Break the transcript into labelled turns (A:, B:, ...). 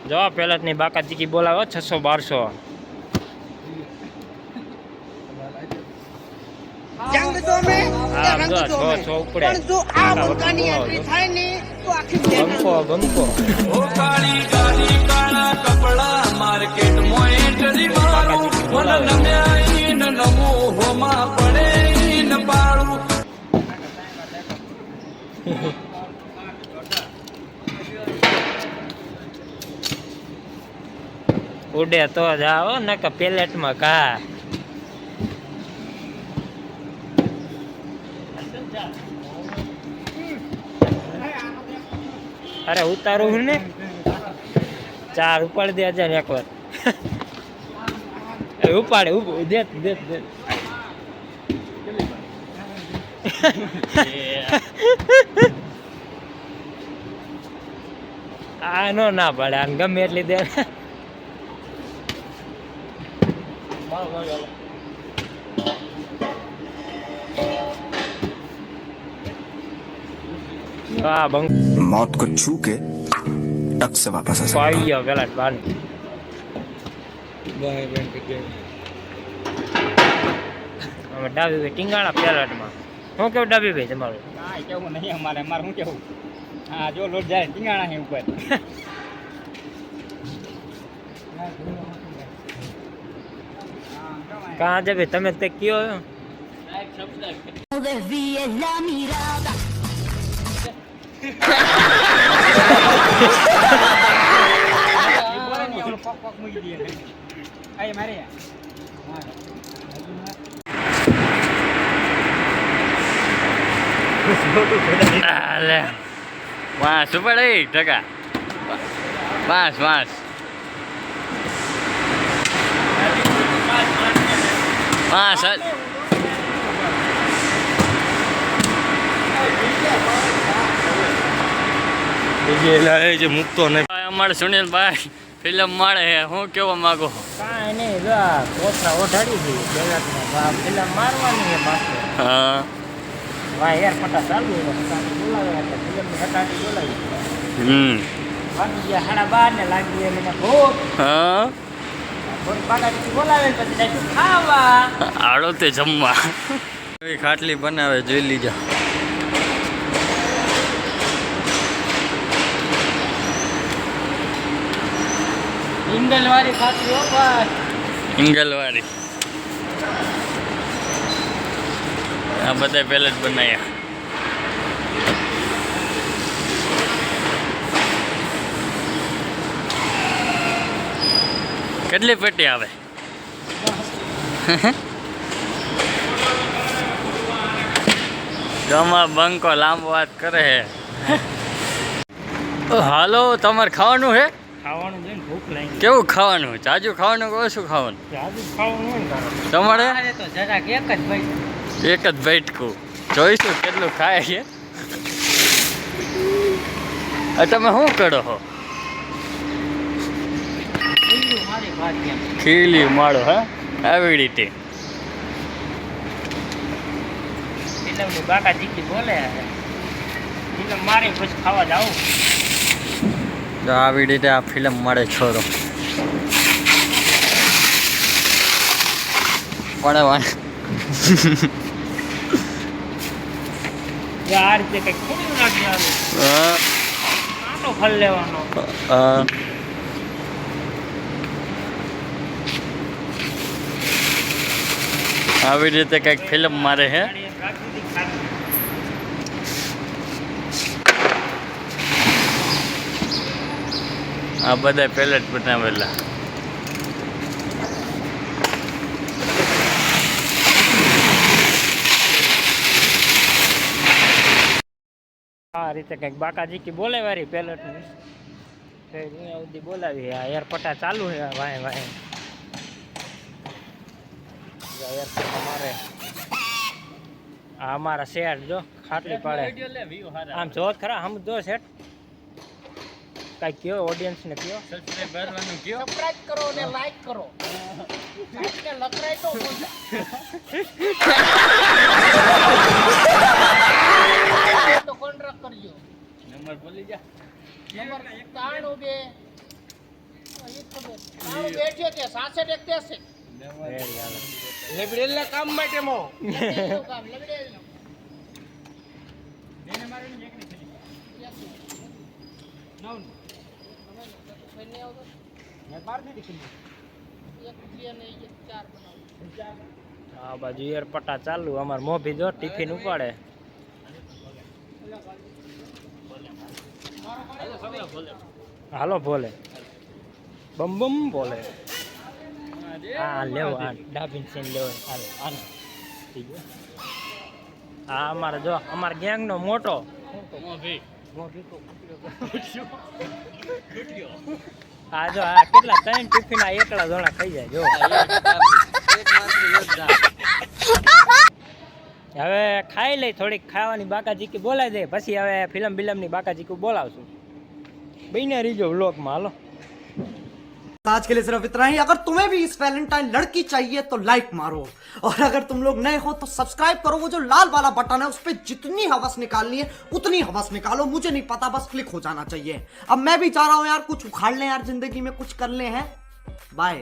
A: જો પેલા ની બાકાચીકી બોલાવો 600-1200
B: જંગ જો મે રંગ જો મે પણ જો આ બંકાની એન્ટ્રી થાય ને તો આખી
A: બંકો
C: ઓ કાળી કાળી કાળા કપડા માર્કેટ માં એન્ટ્રી મારો મન નમ્યા ન નમો હોમાં પડે ન પાડું
A: ઉડે તો જાઓ ને કે પેલેટ માં કા અરે ઉતારું હું ને 4 ઉપાડી દે છે એકવાર ઉપાડે દે આ નો ના પડે આને ગમે એટલી દે हाँ बंग
D: मौत को छू के टक से वापस आ सकता
A: पाई पेला बानी ડાબી ભાઈ ટીંગાણા પેલાટમાં શું કેવું ડાબી ભાઈ તમારું
E: હા કેવું નહીં અમારે શું કેવું હા જો લોટ જાય ટીંગાણા હે ઉપર
A: કहाँ છે ભાઈ તમે તે કયો
F: desvíes la mirada.
E: વાસ ઉપર ટકા વાસ વાસ વાસ
A: જે મૂકતો નહીં
E: અમારે સુનિલભાઈ ફિલ્મ મળે હે હું કેવા માંગો
A: કાંઈ નહીં જો કોથળા ઓઢાડી હતી પેલાટમાં ફિલ્મ મારવાની છે પાછો
E: હા
A: વાહ યાર પટા ચાલુ બોલાવે એટલે ફિલ્મની હટાટી બોલાવી વાગી ગયા 12:30 ને લાગી એટલે ભૂખ
E: હા
A: થોડી બાગાડી બોલાવે પછી જાય ખાવા
E: આડો તે જમવા ખાટલી બનાવે જોઈ લીજો
A: ઇંગલવાળી ખાતી હો ભાઈ
E: ઇંગલવાળી આ બધા પહેલા જ બનાવ્યા કેટલી પેટી આવે ગમા બંકો લાંબો વાત કરે હે હાલો તમારે ખાવાનું હે
A: ખાવાનું જોઈને ભૂખ લાગી
E: કેવું ખાવાનું જાજુ ખાવાનું કે ઓછું ખાવાનું
A: જાજુ ખાવાનું હોય ને
E: તમારે
A: તો જરાક એક જ ભાઈ
E: એક જ બેઠકું જોઈશું કેટલું ખાય છે તમે શું કરો છો
A: મારી વાત એમ
E: ખીલી માળો હે આવી રીતે
A: ફિલ્મની બાકાચીકી બોલે ફિલ્મ મારી પછી ખાવા જાઉં
E: તો આવી રીતે આ ફિલ્મ મળે છોરો પણ
A: આ રીતે કંઈક ખોટું નાખી આવે આટો ફળ લેવાનો
E: આવી રીતે કંઈક ફિલ્મ મારે હે આ બધા પેલેટ બનાવેલા
A: આ રીતે કંઈક બાકાચીકી બોલે વારી પેલેટની અહીંયા સુધી બોલાવી આ એરપટા ચાલુ છે વાય વાય એરપટ અમારે આ અમારા શેઠ જો ખાટલી પાડે આમ જો ખરા આમ જો શેઠ કાંઈ કયો ઓડિયન્સ ને કયો
B: સબસ્ક્રાઇબ કરો અને લાઈક કરો લખરાય તો તાણું બે તાણું બેઠે તે સાસે દેખતે હશે
A: રેડી હાલો.
B: લેબડેલના કામ માટે મો કામ લેબડેલ
E: એને મારે ની એકની થઈ નવ
B: ફઈને આવતો
E: મેં બાર નથી ખીલી
B: એક જે ને એક ચાર બનાવ
A: આ બાજુ એરપટા ચાલુ અમાર મોભી જો ટિફિન ઉપાડે હાલો ભોલે બમ બમ બોલે હા લેવો આ ડાબીન સીન લેવો હાલો હાલો ઠીક છે હા અમારે જો અમાર ગેંગ નો મોટો હા જો આ કેટલા 3 ટિફિન આ એકલા જણા ખાઈ જાય જો હવે ખાઈ લઈ થોડીક ખાવાની બાકાજીકી બોલાવી દે પછી હવે ફિલ્મ ની બાકાજીકી બોલાવશું બઈને રીજો વ્લોગમાં હાલો
G: आज के लिए सिर्फ इतना ही। अगर तुम्हें भी इस वैलेंटाइन लड़की चाहिए तो लाइक मारो, और अगर तुम लोग नए हो तो सब्सक्राइब करो। वो जो लाल वाला बटन है उस पर जितनी हवस निकालनी है उतनी हवस निकालो, मुझे नहीं पता, बस क्लिक हो जाना चाहिए। अब मैं भी चाह रहा हूं यार कुछ उखाड़ लें यार, जिंदगी में कुछ कर ले हैं। बाय।